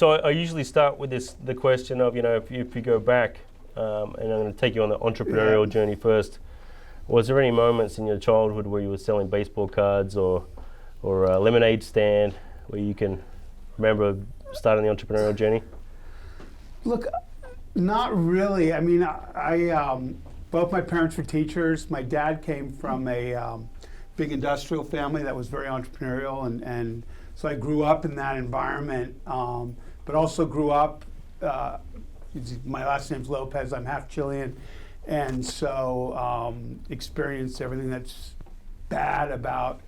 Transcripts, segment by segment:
So I usually start with the question of, if you go back, and I'm going to take you on the entrepreneurial journey first. Was there any moments in your childhood where you were selling baseball cards or a lemonade stand where you can remember starting the entrepreneurial journey? Look, not really. I mean, I both my parents were teachers. My dad came from a big industrial family that was very entrepreneurial, and so I grew up in that environment, but also grew up, my last name's Lopez, I'm half Chilean, and so experienced everything that's bad about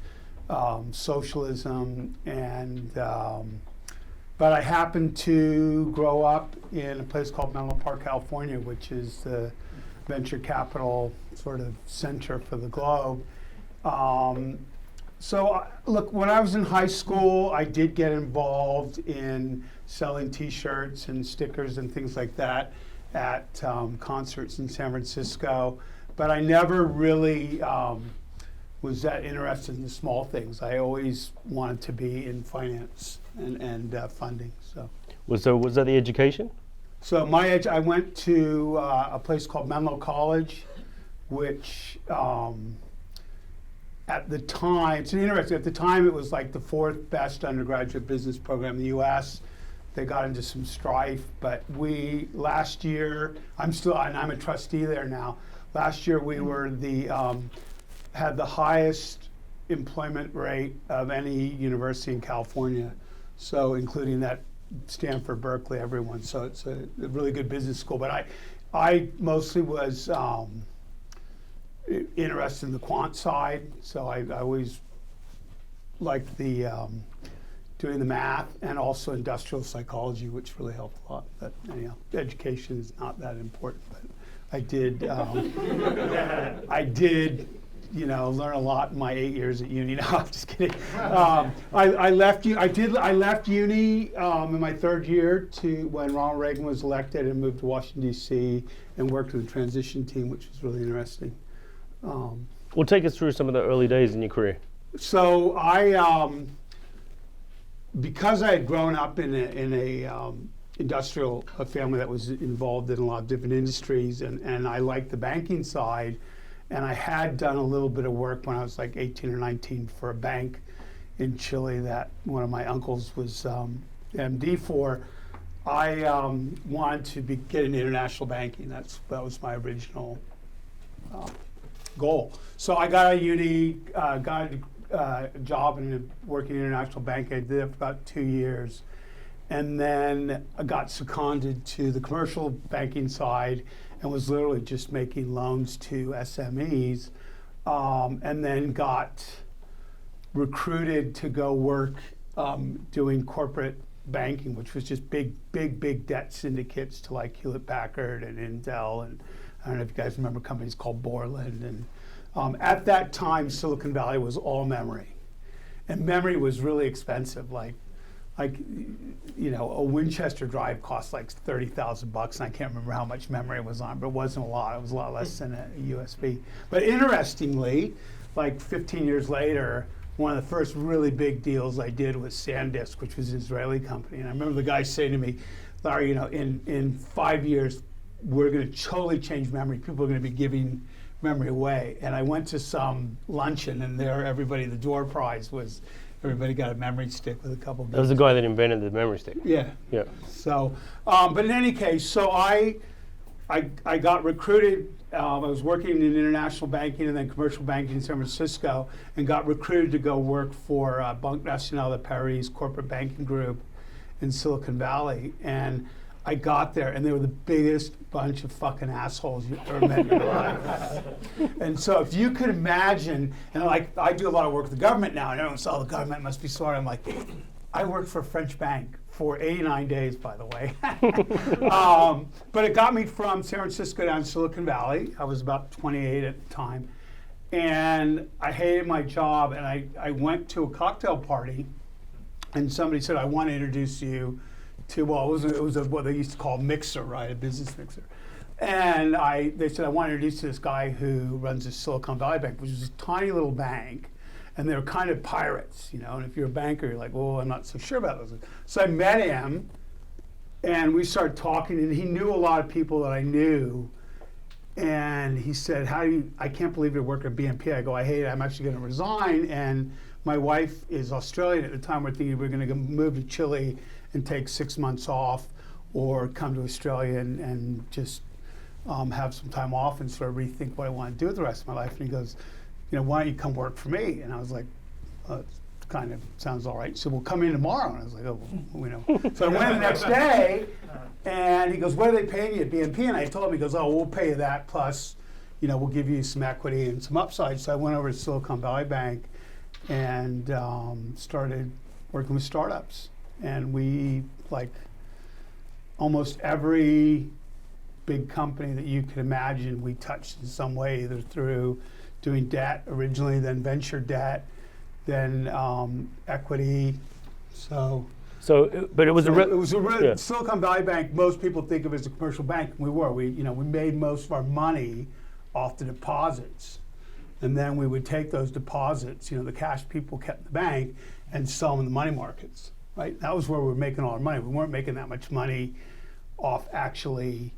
socialism, and but I happened to grow up in a place called Menlo Park, California, which is the venture capital sort of center for the globe. So look, when I was in high school, I did get involved in selling T-shirts and stickers and things like that at concerts in San Francisco, but I never really was that interested in the small things. I always wanted to be in finance and funding. So was that the education? So I went to a place called Menlo College, which at the time, it's interesting, at the time it was like the 4th best undergraduate business program in the US. They got into some strife, but last year, I'm a trustee there now. Last year we were had the highest employment rate of any university in California. So including that Stanford, Berkeley, everyone. So it's a really good business school. But I mostly was interested in the quant side. So I always liked the doing the math, and also industrial psychology, which really helped a lot. But anyhow, education is not that important. But I did learn a lot in my 8 years at uni. No, I'm just kidding. I left uni in my 3rd year when Ronald Reagan was elected, and moved to Washington, D.C. and worked with the transition team, which was really interesting. Well, take us through some of the early days in your career. So because I had grown up in a industrial family that was involved in a lot of different industries, and I liked the banking side, and I had done a little bit of work when I was like 18 or 19 for a bank in Chile that one of my uncles was MD for. I wanted to get into international banking. That was my original goal. So I got out of uni, got a job working in an international bank. I did it for about 2 years. And then I got seconded to the commercial banking side and was literally just making loans to SMEs, and then got recruited to go work doing corporate banking, which was just big debt syndicates to like Hewlett Packard and Intel, and I don't know if you guys remember companies called Borland. And at that time, Silicon Valley was all memory, and memory was really expensive. Like a Winchester drive cost like $30,000, and I can't remember how much memory was on, but it wasn't a lot. It was a lot less than a USB. But interestingly, like 15 years later, one of the first really big deals I did was SanDisk, which was an Israeli company. And I remember the guy saying to me, Larry, in 5 years, we're going to totally change memory. People are going to be giving memory away. And I went to some luncheon, and there, the door prize was, everybody got a memory stick with a couple. That was the guy that invented the memory stick. Yeah. Yeah. So, but in any case, so I got recruited. I was working in international banking and then commercial banking in San Francisco, and got recruited to go work for Banque Nationale de Paris corporate banking group in Silicon Valley. And I got there, and they were the biggest bunch of fucking assholes you ever met in your life. And so if you could imagine, and like I do a lot of work with the government now, and everyone says, oh, the government must be smart. I'm like, I worked for a French bank for 89 days, by the way. But it got me from San Francisco down to Silicon Valley. I was about 28 at the time. And I hated my job, and I went to a cocktail party, and somebody said, I want to introduce you to, it was what they used to call a mixer, right, a business mixer. And they said, I want to introduce you to this guy who runs this Silicon Valley Bank, which is a tiny little bank, and they were kind of pirates, and if you're a banker, you're like, well, I'm not so sure about those. So I met him, And we started talking, and he knew a lot of people that I knew. And he said, I can't believe you're working at BNP. I go, I hate it. I'm actually going to resign. And my wife is Australian at the time. We're thinking we're going to move to Chile and take 6 months off, or come to Australia and just have some time off and sort of rethink what I want to do with the rest of my life. And he goes, why don't you come work for me? And I was like, it kind of sounds all right. So we'll come in tomorrow. And I was like, oh, So I went the next day, and he goes, what are they paying you at BNP? And I told him, he goes, oh, we'll pay you that, plus, we'll give you some equity and some upside. So I went over to Silicon Valley Bank and started working with startups. And we, almost every big company that you could imagine, we touched in some way, either through doing debt originally, then venture debt, then equity. But it was Silicon Valley Bank. Most people think of it as a commercial bank. We were. We made most of our money off the deposits, and then we would take those deposits, the cash people kept in the bank, and sell them in the money markets. Right. That was where we were making all our money. We weren't making that much money off actually,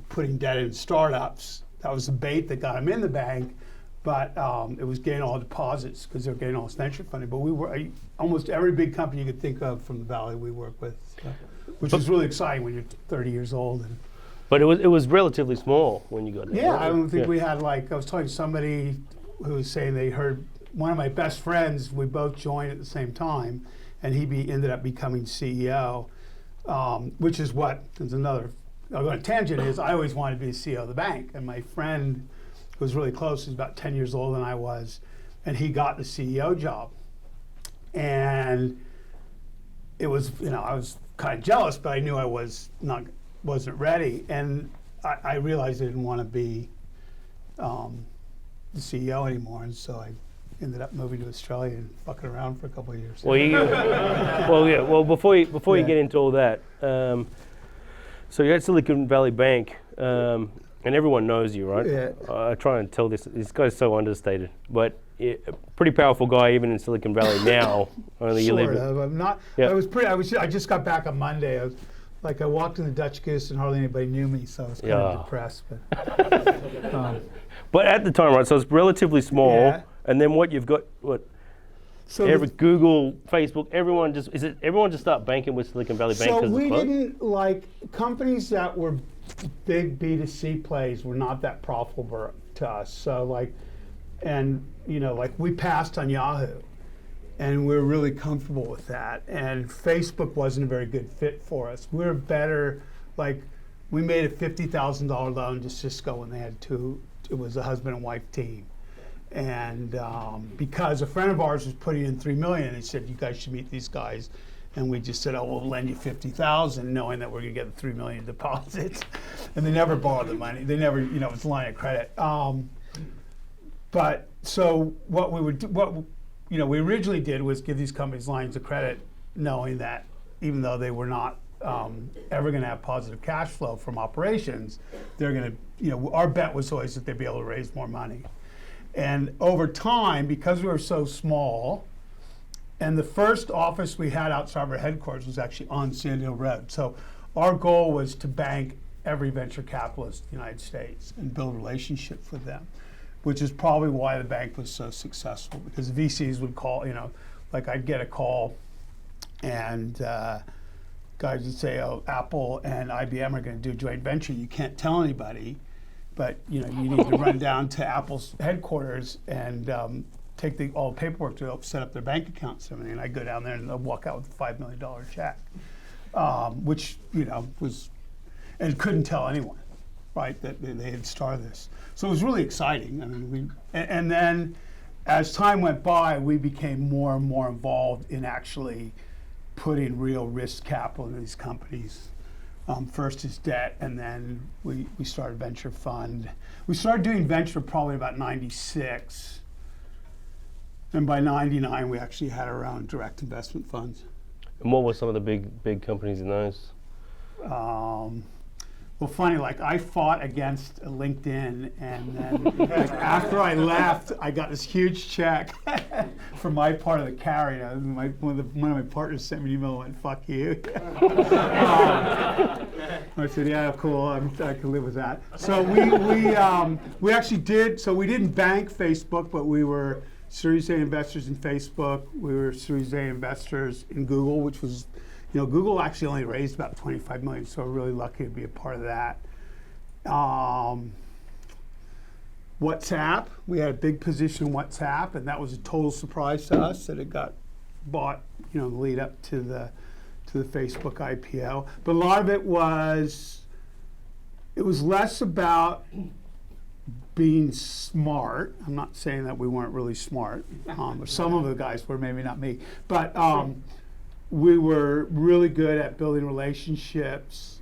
putting debt in startups. That was the bait that got them in the bank, but it was getting all deposits because they were getting all this venture funding. But we were almost every big company you could think of from the Valley we work with, which was really exciting when you're 30 years old. But it was relatively small when you got there. Yeah, right? I don't think we had I was talking to somebody who was saying they heard one of my best friends. We both joined at the same time, and he ended up becoming CEO, which is there's another. I'll go on a tangent. Is I always wanted to be the CEO of the bank, and my friend who was really close, he was about 10 years older than I was, and he got the CEO job, and it was I was kind of jealous, but I knew I wasn't ready, and I realized I didn't want to be the CEO anymore, and so I ended up moving to Australia and fucking around for a couple of years. Well, before you get into all that, so you're at Silicon Valley Bank, and everyone knows you, right? Yeah. I try and tell this guy's so understated, but a pretty powerful guy even in Silicon Valley now. Only sort of. I'm not. Yeah. I just got back on Monday. I walked in the Dutch Goose and hardly anybody knew me, so I was kind of depressed. But at the time, right? So it's relatively small. Yeah. And then you've got So Google, Facebook, everyone just start banking with Silicon Valley Bank? So we didn't companies that were big B2C plays were not that profitable to us. So we passed on Yahoo, and we were really comfortable with that. And Facebook wasn't a very good fit for us. We were better, we made a $50,000 loan to Cisco when they had it was a husband and wife team. And because a friend of ours was putting in $3 million, they said, you guys should meet these guys. And we just said, oh, we'll lend you $50,000, knowing that we're going to get the $3 million deposits. And they never borrowed the money. They never, it's a line of credit. But so what we would do, we originally did was give these companies lines of credit, knowing that even though they were not ever going to have positive cash flow from operations, they're going to, our bet was always that they'd be able to raise more money. And over time, because we were so small, and the first office we had outside of our headquarters was actually on Sand Hill Road. So our goal was to bank every venture capitalist in the United States and build relationships with them, which is probably why the bank was so successful, because the VCs would call, I'd get a call and guys would say, oh, Apple and IBM are going to do a joint venture. You can't tell anybody, but you need to run down to Apple's headquarters and take all the paperwork to set up their bank accounts and everything. And I go down there and they'll walk out with a $5 million check, which was, and couldn't tell anyone, right, that they had started this. So it was really exciting. I mean, and then as time went by, we became more and more involved in actually putting real risk capital into these companies. First is debt, and then we started venture fund. We started doing venture probably about 96. And by 99, we actually had our own direct investment funds. And what were some of the big companies in those? Well, funny, like I fought against LinkedIn, and then like, after I left, I got this huge check for my part of the carry. One of my partners sent me an email and went, "Fuck you." I said, "Yeah, cool. I can live with that." So we actually did. So we didn't bank Facebook, but we were Series A investors in Facebook. We were Series A investors in Google, which was. Google actually only raised about 25 million, so we're really lucky to be a part of that. WhatsApp, we had a big position in WhatsApp, and that was a total surprise to us that it got bought, the lead up to the Facebook IPO. But a lot of it was less about being smart. I'm not saying that we weren't really smart. Some of the guys were, maybe not me, but. We were really good at building relationships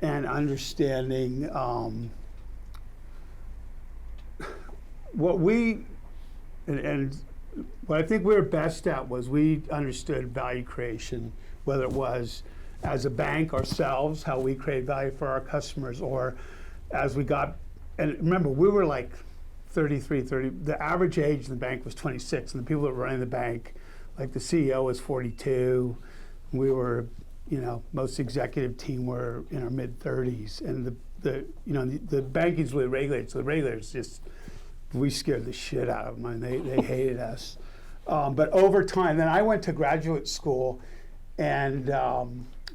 and understanding what I think we were best at was we understood value creation, whether it was as a bank ourselves, how we create value for our customers, or as we got, and remember, we were like 30, the average age in the bank was 26, and the people that were running the bank, like the CEO was 42. We were, most executive team were in our mid 30s, and the banking's really regulated. So the regulators we scared the shit out of them, and they hated us. But over time, then I went to graduate school, and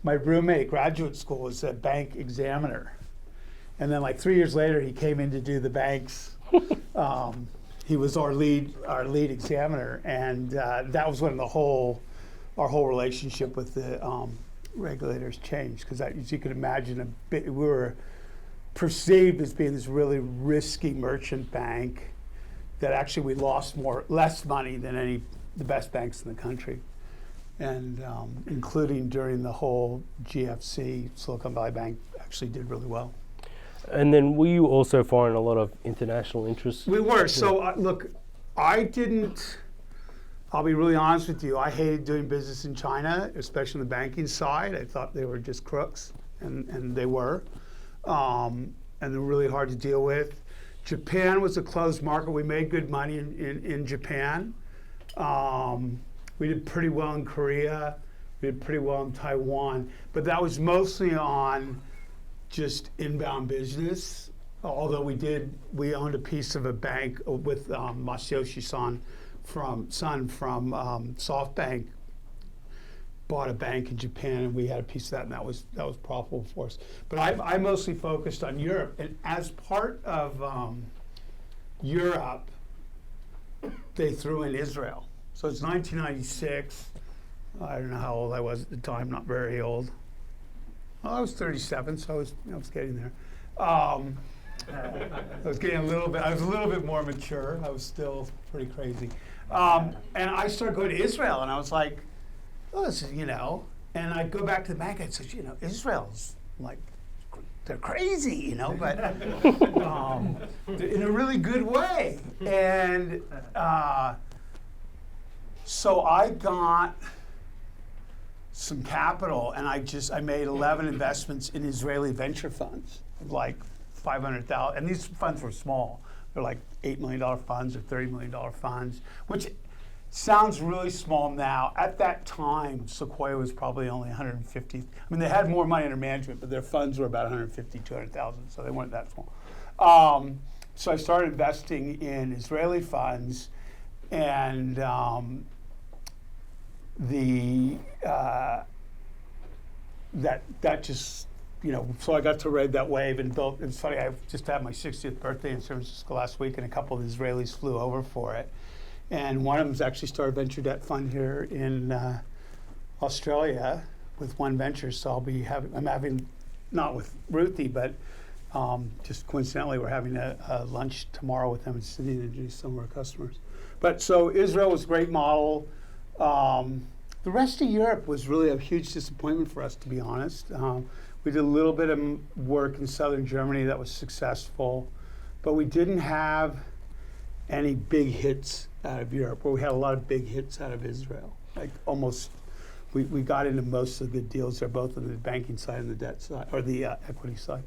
my roommate at graduate school was a bank examiner, and then like 3 years later, he came in to do the banks. He was our lead examiner, and that was when our whole relationship with the regulators changed, because as you can imagine, we were perceived as being this really risky merchant bank that actually we lost less money than the best banks in the country, and including during the whole GFC, Silicon Valley Bank actually did really well. And then were you also finding a lot of international interest? We were. So look, I'll be really honest with you, I hated doing business in China, especially on the banking side. I thought they were just crooks, and they were. And they're really hard to deal with. Japan was a closed market. We made good money in Japan. We did pretty well in Korea. We did pretty well in Taiwan. But that was mostly on just inbound business, although we owned a piece of a bank with Masayoshi-san from SoftBank, bought a bank in Japan, and we had a piece of that, and that was profitable for us. But I mostly focused on Europe, and as part of Europe, they threw in Israel. So it's 1996. I don't know how old I was at the time, not very old. Well, I was 37, so I was getting there. I was a little bit more mature. I was still pretty crazy. And I started going to Israel, and I was like, oh, this is, and I'd go back to the bank and say, Israel's like, they're crazy, but in a really good way. And so I got some capital, and I made 11 investments in Israeli venture funds, like 500,000, and these funds were small. They're like $8 million funds or $30 million funds, which sounds really small now. At that time, Sequoia was probably only 150. I mean, they had more money under management, but their funds were about 150, 200,000, so they weren't that small. So I started investing in Israeli funds, and that just, so I got to ride that wave and built. It's funny, I just had my 60th birthday in San Francisco last week, and a couple of Israelis flew over for it. And one of them's actually started a venture debt fund here in Australia with One Venture. So I'm having, not with Ruthie, but just coincidentally, we're having a lunch tomorrow with them in Sydney to introduce some of our customers. But so Israel was a great model. The rest of Europe was really a huge disappointment for us, to be honest. We did a little bit of work in southern Germany that was successful, but we didn't have any big hits out of Europe, where we had a lot of big hits out of Israel. Like almost, we got into most of the good deals there, both on the banking side and the debt side, or the equity side.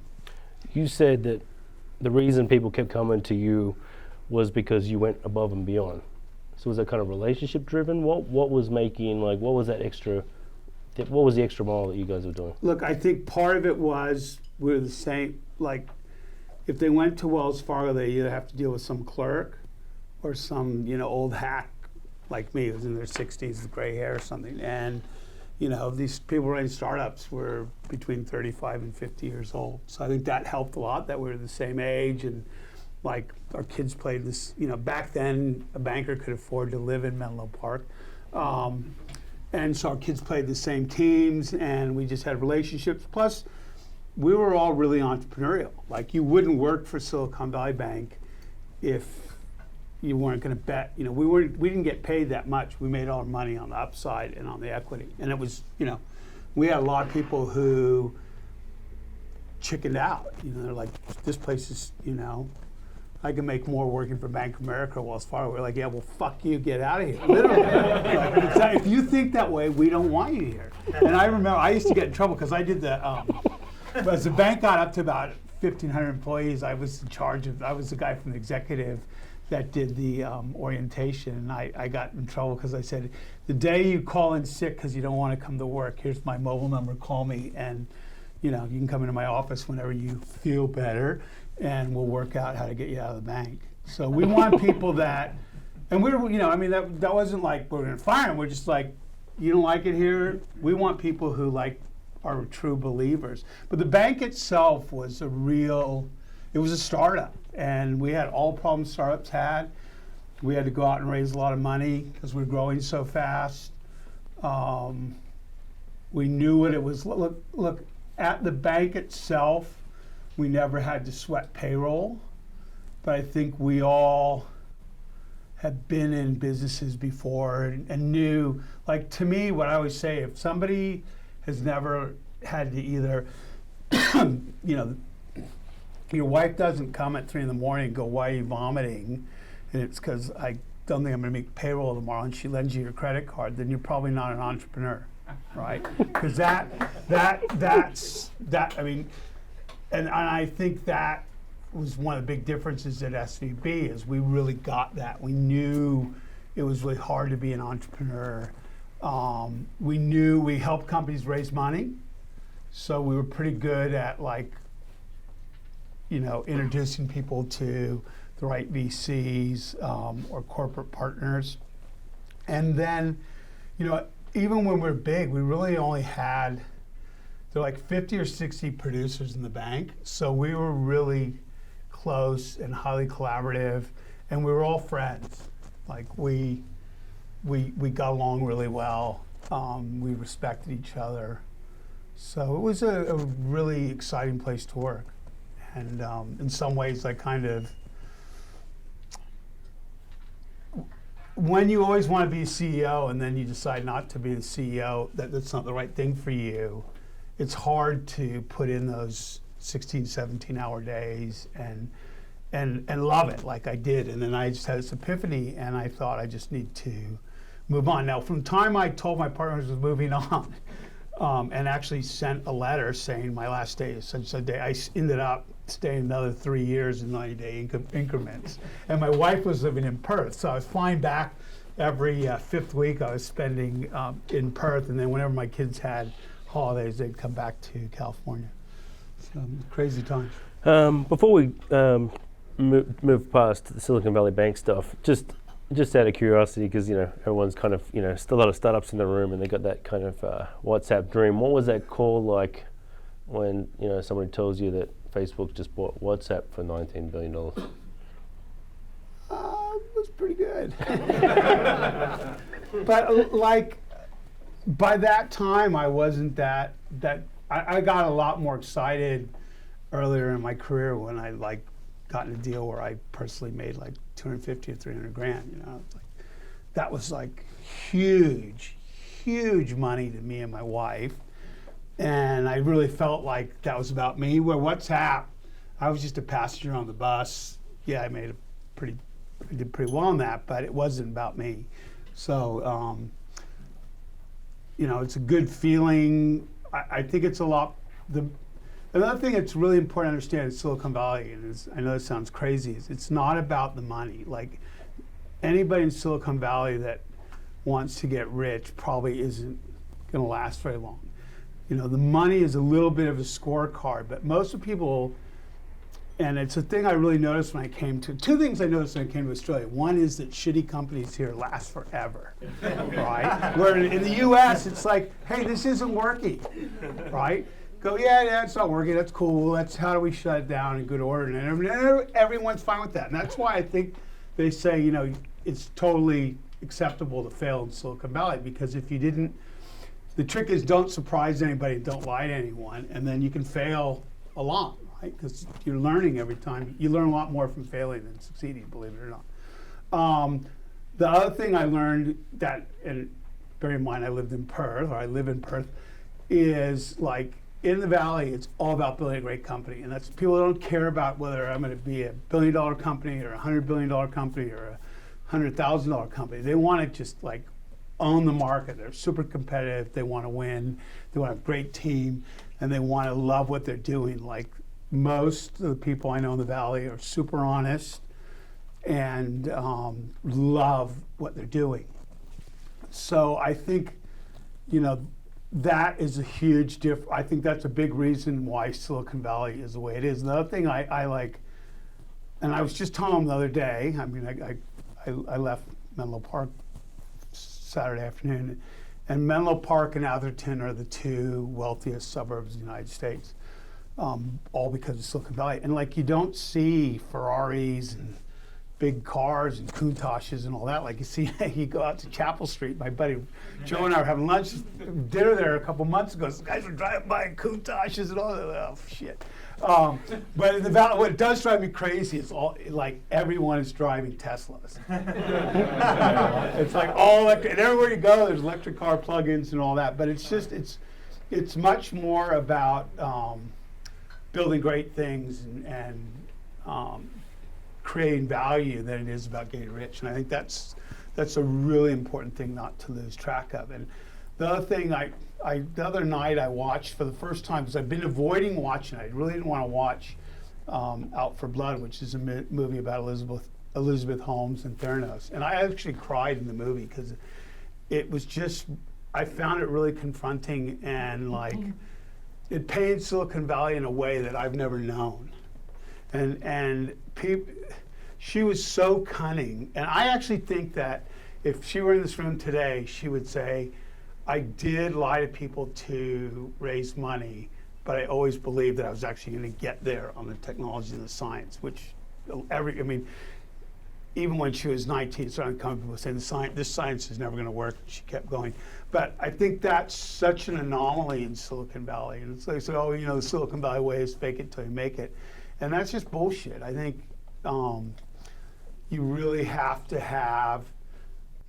You said that the reason people kept coming to you was because you went above and beyond. So was that kind of relationship driven? What was making, like, what was that extra, what was the extra mile that you guys were doing? Look, I think part of it was we're the same, like, if they went to Wells Fargo, they either have to deal with some clerk or some, old hack like me who's in their 60s with gray hair or something. And, these people running startups were between 35 and 50 years old. So I think that helped a lot, that we were the same age, and like our kids played this, back then a banker could afford to live in Menlo Park. And so our kids played the same teams, and we just had relationships. Plus, we were all really entrepreneurial. Like, you wouldn't work for Silicon Valley Bank if you weren't going to bet. We didn't get paid that much. We made all our money on the upside and on the equity. And it was, we had a lot of people who chickened out. They're like, this place is, I can make more working for Bank of America or Wells Fargo. We're like, yeah, well, fuck you, get out of here. Literally. Like, if you think that way, we don't want you here. And I remember I used to get in trouble because I did as the bank got up to about 1,500 employees, I was the guy from the executive that did the orientation, and I got in trouble because I said, the day you call in sick because you don't want to come to work, here's my mobile number, call me, and you can come into my office whenever you feel better, and we'll work out how to get you out of the bank. So we want people that, and we were, that wasn't like we're going to fire them, we're just like, you don't like it here? We want people who are true believers. But the bank itself was it was a startup. And we had all problems startups had. We had to go out and raise a lot of money because we were growing so fast. We knew what it was. Look, at the bank itself, we never had to sweat payroll. But I think we all had been in businesses before and knew, like, to me, what I always say, if somebody has never had to either, your wife doesn't come at 3 a.m. and go, why are you vomiting? And it's because I don't think I'm going to make payroll tomorrow, and she lends you your credit card, then you're probably not an entrepreneur, right? Because that's I mean, and I think that was one of the big differences at SVB is we really got that. We knew it was really hard to be an entrepreneur. We knew we helped companies raise money, so we were pretty good at introducing people to the right VCs or corporate partners. And then, even when we're big, we really only had, there were like 50 or 60 producers in the bank. So we were really close and highly collaborative, and we were all friends. Like we got along really well. We respected each other. So it was a really exciting place to work. And in some ways, when you always want to be a CEO and then you decide not to be the CEO, that's not the right thing for you, it's hard to put in those 16, 17-hour days and love it like I did. And then I just had this epiphany, and I thought I just need to move on. Now, from the time I told my partners I was moving on, and actually sent a letter saying my last day is such a day, I ended up staying another 3 years in 90-day increments. And my wife was living in Perth, so I was flying back every fifth week. I was spending in Perth, and then whenever my kids had holidays, they'd come back to California. So crazy times. Before we move past the Silicon Valley Bank stuff, just out of curiosity, because everyone's kind of still a lot of startups in the room, and they got that kind of WhatsApp dream. What was that call like when somebody tells you that Facebook just bought WhatsApp for $19 billion? It was pretty good. But by that time, I wasn't that I got a lot more excited earlier in my career when I got in a deal where I personally made like 250 or 300 grand. That was huge money to me and my wife. And I really felt like that was about me. Where WhatsApp, I was just a passenger on the bus. Yeah, I did pretty well on that, but it wasn't about me. So, it's a good feeling. I think it's a lot, Another thing that's really important to understand in Silicon Valley, and I know this sounds crazy, is it's not about the money. Like anybody in Silicon Valley that wants to get rich probably isn't going to last very long. You know, the money is a little bit of a scorecard, but most of people, and it's a thing I really noticed when I came to, two things I noticed when I came to Australia. One is that shitty companies here last forever, right? Where in the US, it's like, hey, this isn't working, right? Go, yeah, it's not working, that's cool, how do we shut it down in good order? And everyone's fine with that. And that's why I think they say, you know, it's totally acceptable to fail in Silicon Valley, because if you didn't, the trick is don't surprise anybody, don't lie to anyone, and then you can fail a lot, right? Because you're learning every time. You learn a lot more from failing than succeeding, believe it or not. The other thing I learned that, and bear in mind I live in Perth, is like in the Valley, it's all about building a great company. And that's, people don't care about whether I'm going to be a $1 billion company or a $100 billion company or a $100,000 company. They want to just like own the market. They're super competitive. They want to win. They want a great team, and they want to love what they're doing. Like most of the people I know in the Valley are super honest and love what they're doing. So I think, you know, that is a huge I think that's a big reason why Silicon Valley is the way it is. The other thing I like, and I was just telling them the other day, I mean, I left Menlo Park Saturday afternoon, and Menlo Park and Atherton are the two wealthiest suburbs of the United States, all because of Silicon Valley. And like, you don't see Ferraris and big cars and Countaches and all that. Like you see, you go out to Chapel Street. My buddy Joe and I were having dinner there a couple months ago. Some guys were driving by in Countaches and all that. Oh, shit. But in the Valley, what does drive me crazy is all, like, everyone is driving Teslas. It's like all electric, and everywhere you go, there's electric car plug-ins and all that. But it's just, it's much more about building great things and creating value than it is about getting rich. And I think that's a really important thing not to lose track of. And the other thing, the other night I watched for the first time, because I've been avoiding watching it. I really didn't want to watch Out for Blood, which is a movie about Elizabeth Holmes and Theranos. And I actually cried in the movie because it was just, I found it really confronting, and like, it painted Silicon Valley in a way that I've never known. And she was so cunning. And I actually think that if she were in this room today, she would say, I did lie to people to raise money, but I always believed that I was actually going to get there on the technology and the science, which even when she was 19, started coming people saying this science is never going to work. She kept going. But I think that's such an anomaly in Silicon Valley. And it's like, oh, you know, the Silicon Valley way is fake it till you make it. And that's just bullshit. I think you really have to have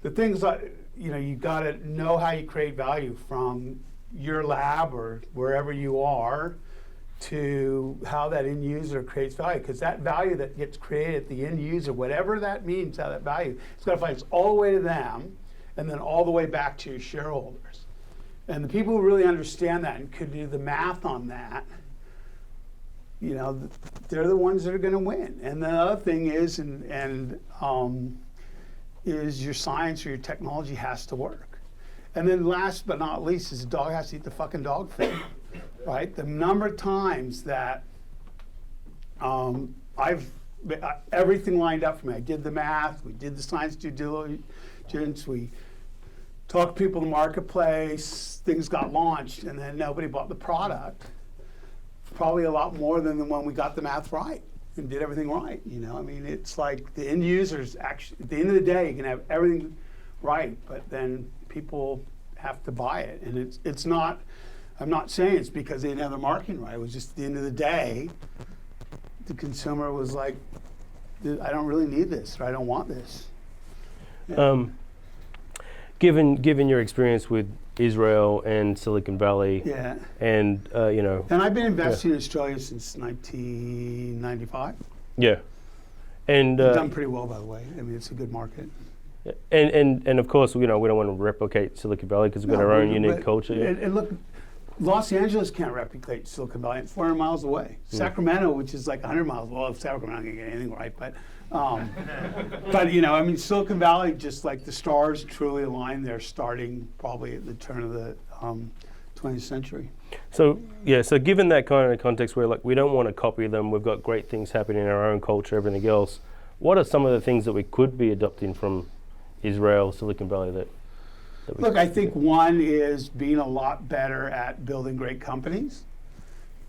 the things like, you know, you got to know how you create value from your lab or wherever you are to how that end user creates value. Because that value that gets created at the end user, whatever that means, how that value, it's got to find its all the way to them and then all the way back to your shareholders. And the people who really understand that and could do the math on that, you know, they're the ones that are going to win. And the other thing is, is your science or your technology has to work. And then last but not least is the dog has to eat the fucking dog food, right? The number of times that everything lined up for me. I did the math, we did the science due diligence, we talked to people in the marketplace, things got launched, and then nobody bought the product. Probably a lot more than when we got the math right and did everything right. You know, I mean, it's like the end users actually, at the end of the day, you can have everything right, but then people have to buy it. And it's not, I'm not saying it's because they didn't have their marketing right. It was just at the end of the day, the consumer was like, I don't really need this, or I don't want this. Yeah. Given your experience with Israel and Silicon Valley, yeah, and you know, and I've been investing in Australia since 1995. Yeah, and we've done pretty well, by the way. I mean, it's a good market. And of course, you know, we don't want to replicate Silicon Valley because we've got our own unique culture. And look, Los Angeles can't replicate Silicon Valley. It's 400 miles away. Sacramento, which is like 100 miles. Well, Sacramento can't get anything right, but I mean, Silicon Valley, just like the stars truly align. They're starting probably at the turn of the 20th century. So given that kind of context where like we don't want to copy them, we've got great things happening in our own culture, everything else. What are some of the things that we could be adopting from Israel, Silicon Valley that we Look, I think one is being a lot better at building great companies.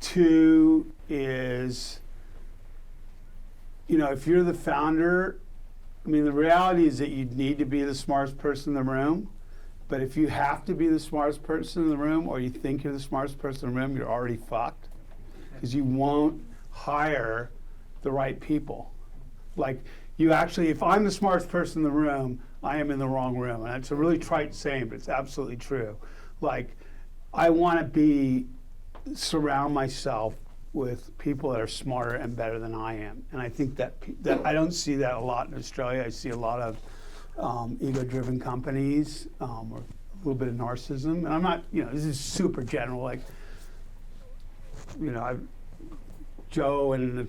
Two is, if you're the founder, I mean, the reality is that you need to be the smartest person in the room. But if you have to be the smartest person in the room, or you think you're the smartest person in the room, you're already fucked. Because you won't hire the right people. Like, if I'm the smartest person in the room, I am in the wrong room. And it's a really trite saying, but it's absolutely true. Like, I want to surround myself with people that are smarter and better than I am. And I think that I don't see that a lot in Australia. I see a lot of ego-driven companies, or a little bit of narcissism. And I'm not, this is super general. Like, Joe and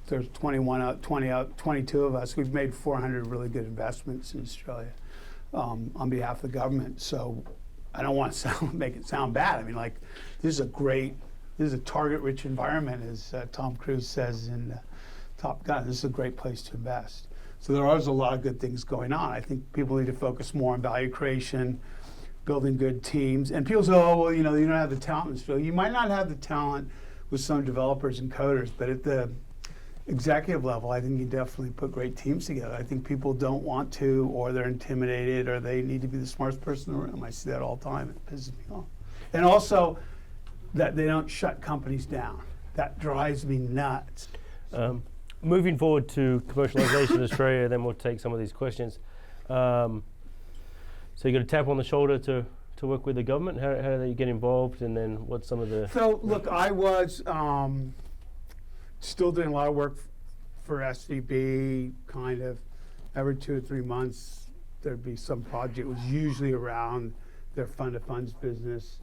there's 22 of us. We've made 400 really good investments in Australia on behalf of the government. So I don't want to make it sound bad. I mean, like, this is a target-rich environment, as Tom Cruise says in Top Gun. This is a great place to invest. So there is a lot of good things going on. I think people need to focus more on value creation, building good teams. And people say, oh, well, you don't have the talent in Australia. You might not have the talent with some developers and coders, but at the executive level, I think you definitely put great teams together. I think people don't want to, or they're intimidated, or they need to be the smartest person in the room. I see that all the time. It pisses me off. And also that they don't shut companies down. That drives me nuts. Moving forward to commercialization in Australia, then we'll take some of these questions. So you got a tap on the shoulder to work with the government? How do you get involved, and then what's some of the... So look, I was still doing a lot of work for SVB, kind of every 2 or 3 months there'd be some project. It was usually around their fund of funds business.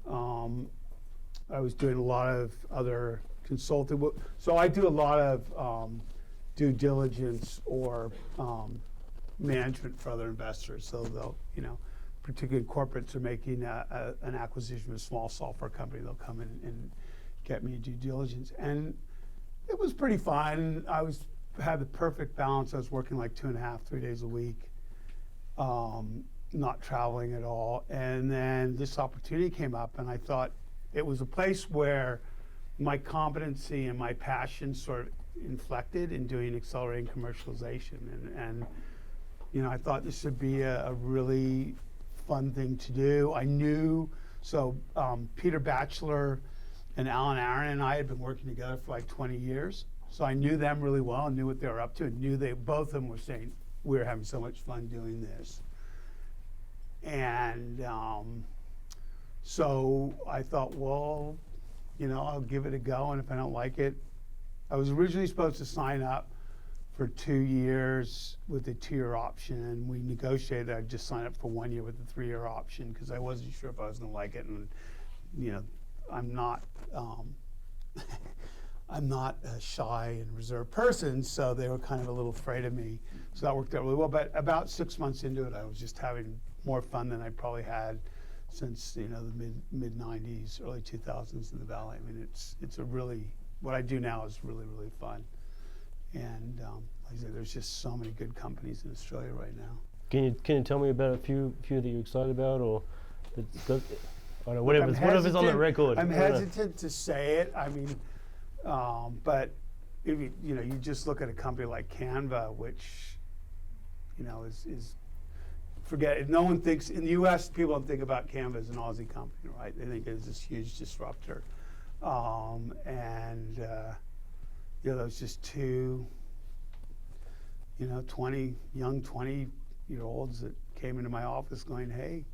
I was doing a lot of other consulting. So I do a lot of due diligence or management for other investors. So they'll, particularly corporates are making an acquisition of a small software company. They'll come in and get me due diligence. And it was pretty fun. Had the perfect balance. I was working like 2.5, 3 days a week, not traveling at all. And then this opportunity came up, and I thought it was a place where my competency and my passion sort of inflected in doing accelerating commercialization. And I thought this would be a really fun thing to do. I knew, Peter Batchelor and Alan Aaron and I had been working together for like 20 years. So I knew them really well and knew what they were up to, and both of them were saying, we're having so much fun doing this. And so I thought, well, I'll give it a go, and if I don't like it, I was originally supposed to sign up for 2 years with a 2-year option, and we negotiated I'd just sign up for 1 year with a 3-year option because I wasn't sure if I was going to like it, and I'm not a shy and reserved person, so they were kind of a little afraid of me. So that worked out really well. But about 6 months into it, I was just having more fun than I probably had since the mid 90s, early 2000s in the Valley. I mean, it's a really, what I do now is really, really fun. And like I said, there's just so many good companies in Australia right now. Can you tell me about a few that you're excited about, or I don't know, whatever's on the record? I'm hesitant to say it. I mean, but if you just look at a company like Canva, which is forget it. No one thinks in the U.S. people don't think about Canva as an Aussie company, right? They think it's this huge disruptor, and there's just two, 20-year-olds that came into my office going, "Hey,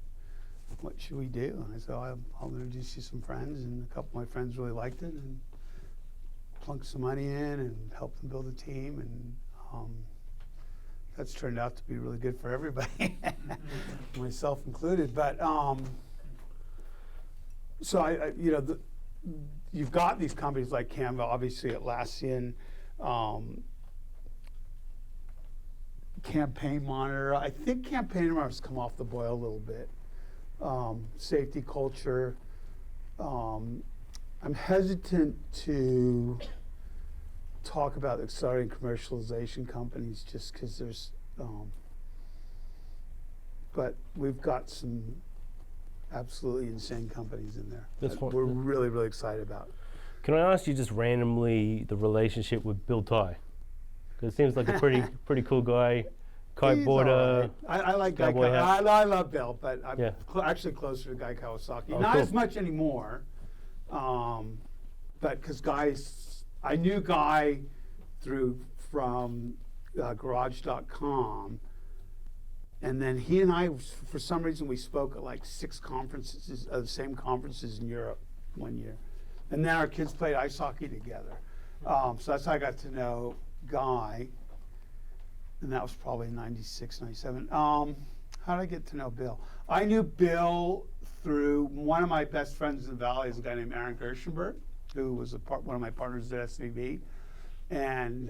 what should we do?" And I said, "I'll introduce you to some friends," and a couple of my friends really liked it and plunked some money in and helped them build a team, and that's turned out to be really good for everybody, myself included. But So you've got these companies like Canva, obviously Atlassian, Campaign Monitor. I think Campaign Monitor has come off the boil a little bit. Safety culture. I'm hesitant to talk about accelerating commercialization companies just because there's, but we've got some absolutely insane companies in there That's that what- we're really, really excited about. Can I ask you just randomly the relationship with Bill Thiel? Because it seems like a pretty cool guy. He's all Kiteboarder. right. I like Guy cowboy hat. I love Bill, but I'm Yeah. actually closer to Guy Kawasaki. Oh, Not cool. as much anymore, but because I knew Guy from Garage.com, and then he and I, for some reason, we spoke at like 6 conferences, the same conferences in Europe one year, and then our kids played ice hockey together. So that's how I got to know Guy. And that was probably 96, 97. How did I get to know Bill? I knew Bill through one of my best friends in the Valley is a guy named Aaron Gershenberg, who was one of my partners at SVB. And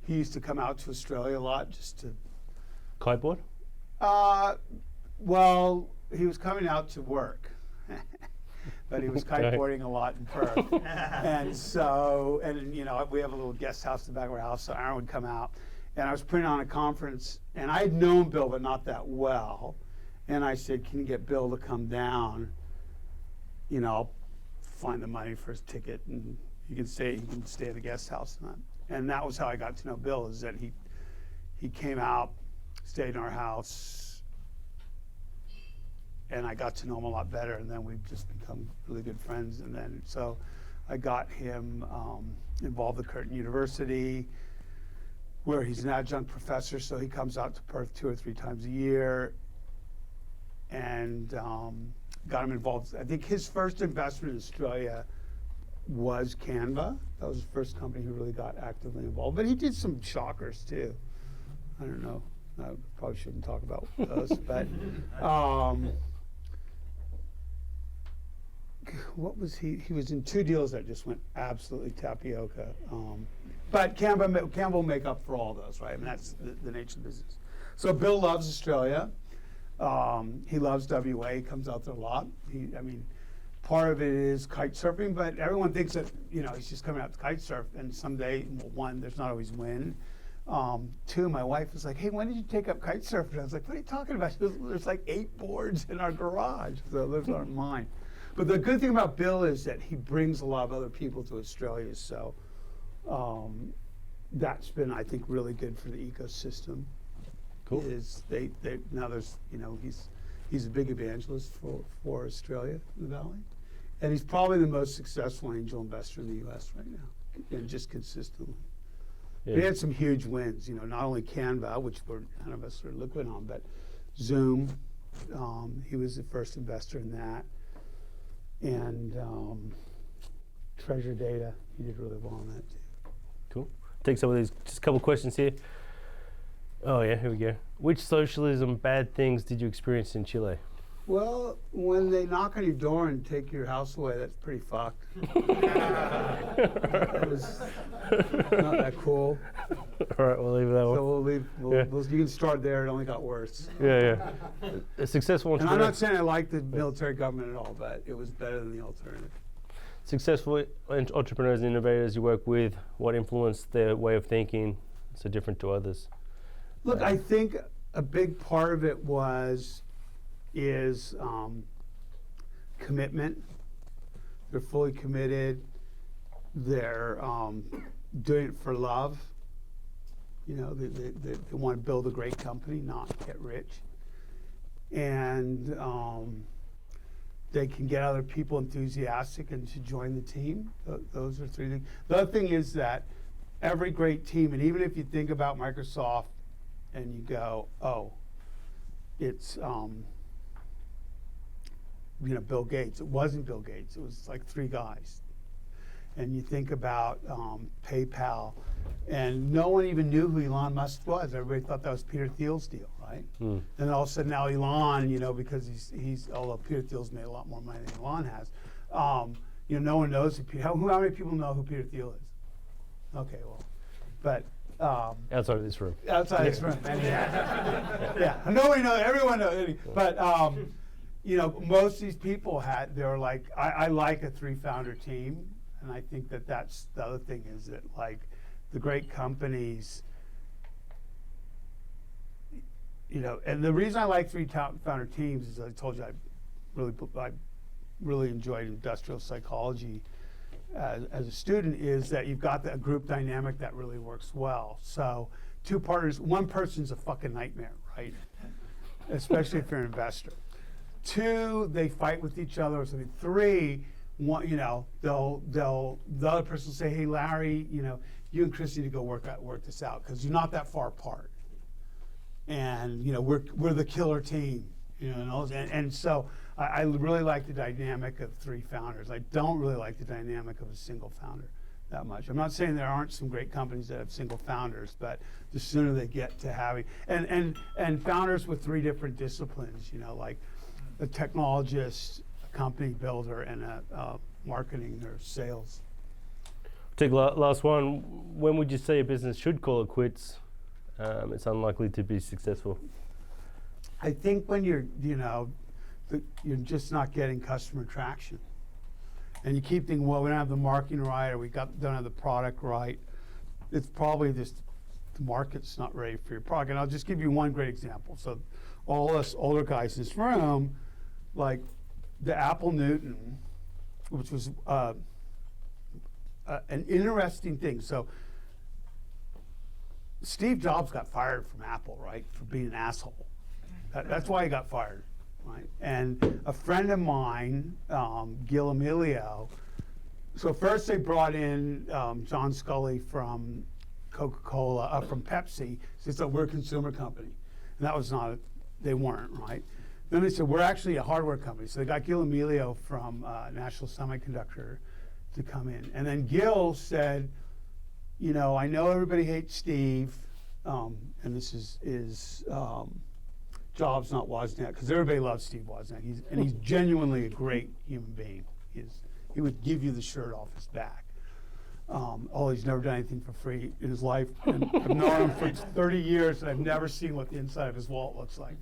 he used to come out to Australia a lot just to... Kiteboard? Well, he was coming out to work. But he was kiteboarding a lot in Perth. And so, we have a little guest house in the back of our house, so Aaron would come out. And I was putting on a conference, and I had known Bill, but not that well. And I said, can you get Bill to come down? I'll find the money for his ticket, and you can stay at the guest house. And that was how I got to know Bill, is that he came out, stayed in our house, and I got to know him a lot better, and then we've just become really good friends. And then, so I got him involved with Curtin University, where he's an adjunct professor, so he comes out to Perth 2 or 3 times a year, and got him involved. I think his first investment in Australia was Canva. That was the first company he really got actively involved. But he did some shockers too. I don't know. I probably shouldn't talk about those, but what was he? He was in 2 deals that just went absolutely tapioca. But Canva will make up for all those, right? I mean, that's the nature of the business. So Bill loves Australia. He loves WA. He comes out there a lot. Part of it is kite surfing, but everyone thinks that he's just coming out to kite surf. And someday, 1, there's not always wind. 2, my wife was like, "Hey, when did you take up kite surfing?" I was like, "What are you talking about? There's like 8 boards in our garage, so those aren't mine." But the good thing about Bill is that he brings a lot of other people to Australia, so that's been, I think, really good for the ecosystem. Cool. Is they now there's he's a big evangelist for Australia, the Valley, and he's probably the most successful angel investor in the U.S. right now, and just consistently. Yeah. He had some huge wins, not only Canva, which none of us are liquid on, but Zoom. He was the first investor in that. And Treasure Data, he did really well on that too. Cool. Take some of these, just a couple questions here. Oh yeah, here we go. Which socialism bad things did you experience in Chile? Well, when they knock on your door and take your house away, that's pretty fucked. That was not that cool. All right, we'll leave that one. So we'll leave. You can start there. It only got worse. Yeah. A successful And I'm entrepreneur. not saying I like the military government at all, but it was better than the alternative. Successful entrepreneurs and innovators you work with, what influenced their way of thinking so different to others? Look, I think a big part of it is commitment. They're fully committed. They're doing it for love. They want to build a great company, not get rich. And they can get other people enthusiastic and to join the team. Those are 3 things. The other thing is that every great team, and even if you think about Microsoft and you go, oh, it's Bill Gates. It wasn't Bill Gates. It was like 3 guys. And you think about PayPal, and no one even knew who Elon Musk was. Everybody thought that was Peter Thiel's deal. right? And all of a sudden now Elon, because he's although Peter Thiel's made a lot more money than Elon has, no one knows how many people know who Peter Thiel is? Okay, well, but outside of this room. Outside this room, yeah. Nobody knows. Everyone knows. But most of these people they're like, I like a 3-founder team, and I think that's the other thing is that like the great companies. And the reason I like 3-founder teams is I told you I really enjoyed industrial psychology as a student, is that you've got that group dynamic that really works well. So 2 partners, 1 person's a fucking nightmare, right? Especially if you're an investor. 2, they fight with each other or something. 3, the other person will say, hey Larry, you and Chris need to go work this out because you're not that far apart. And we're the killer team, and so I really like the dynamic of 3 founders. I don't really like the dynamic of a single founder that much. I'm not saying there aren't some great companies that have single founders, but the sooner they get to having and founders with 3 different disciplines, like a technologist, a company builder, and a marketing or sales. Take last one. When would you say a business should call it quits? It's unlikely to be successful. I think when you're just not getting customer traction, and you keep thinking, well, we don't have the marketing right, or don't have the product right. It's probably just the market's not ready for your product. And I'll just give you one great example. So, all us older guys in this room, like the Apple Newton, which was an interesting thing. So. Steve Jobs got fired from Apple, right, for being an asshole. That's why he got fired, right? And a friend of mine, Gil Emilio, so first they brought in John Scully from Coca-Cola, from Pepsi, said, so we're a consumer company. And that was not, they weren't, right? Then they said, we're actually a hardware company. So they got Gil Emilio from National Semiconductor to come in. And then Gil said, I know everybody hates Steve, and this is Jobs, not Wozniak, because everybody loves Steve Wozniak. He's genuinely a great human being. He would give you the shirt off his back. He's never done anything for free in his life. And I've known him for 30 years, and I've never seen what the inside of his wallet looks like.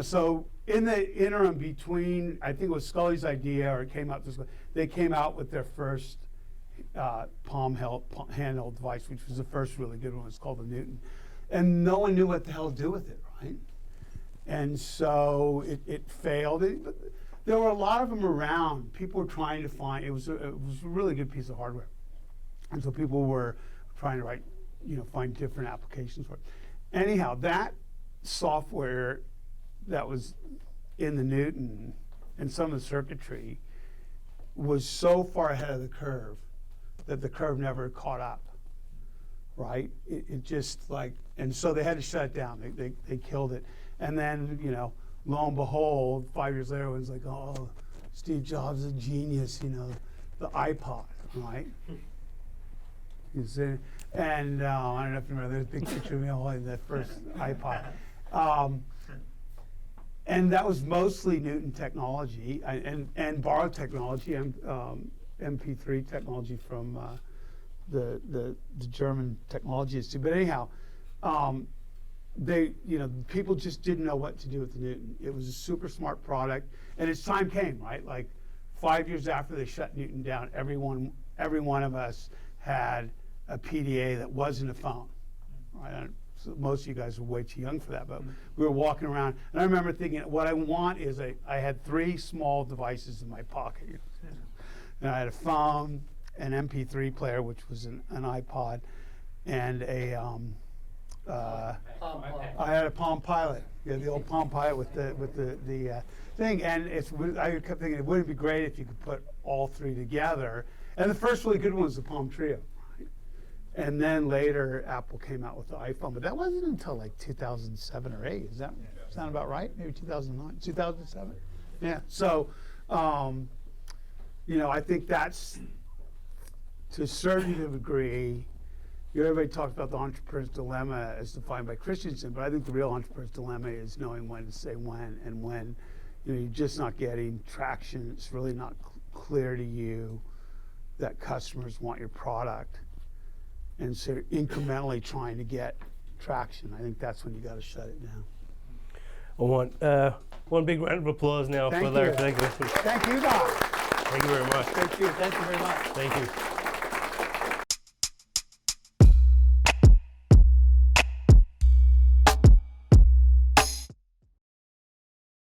So in the interim between, I think it was Scully's idea, or it came out this way, they came out with their first handheld device, which was the first really good one. It's called the Newton. And no one knew what the hell to do with it, right? And so it failed. But there were a lot of them around. People were trying to find, it was a really good piece of hardware. And so people were trying to find different applications for it. Anyhow, that software that was in the Newton and some of the circuitry was so far ahead of the curve that the curve never caught up, right? It just and so they had to shut it down. They killed it. And then, lo and behold, 5 years later, it was like, oh, Steve Jobs is a genius, the iPod, right? And I don't know if you remember, there's a big picture of me holding that first iPod. And that was mostly Newton technology and borrowed technology and MP3 technology from the German Technology Institute. But anyhow, people just didn't know what to do with the Newton. It was a super smart product, and its time came, right? Like 5 years after they shut Newton down, every one of us had a PDA that wasn't a phone, right? So most of you guys are way too young for that, but we were walking around, and I remember thinking, what I want is I had 3 small devices in my pocket. And I had a phone, an MP3 player, which was an iPod, and I had a Palm Pilot. The old Palm Pilot with the thing, and I kept thinking, it wouldn't be great if you could put all 3 together. And the first really good one was the Palm Trio. And then later, Apple came out with the iPhone, but that wasn't until like 2007 or 8. Does that sound about right? Maybe 2009, 2007? Yeah. So, I think that's, to a certain degree, everybody talks about the entrepreneur's dilemma as defined by Christensen, but I think the real entrepreneur's dilemma is knowing when to say when, and when you're just not getting traction. It's really not clear to you that customers want your product, and so you're incrementally trying to get traction. I think that's when you got to shut it down. I want one big round of applause now for Larry. Thank you, Doc. Thank you very much. Thank you very much. Thank you.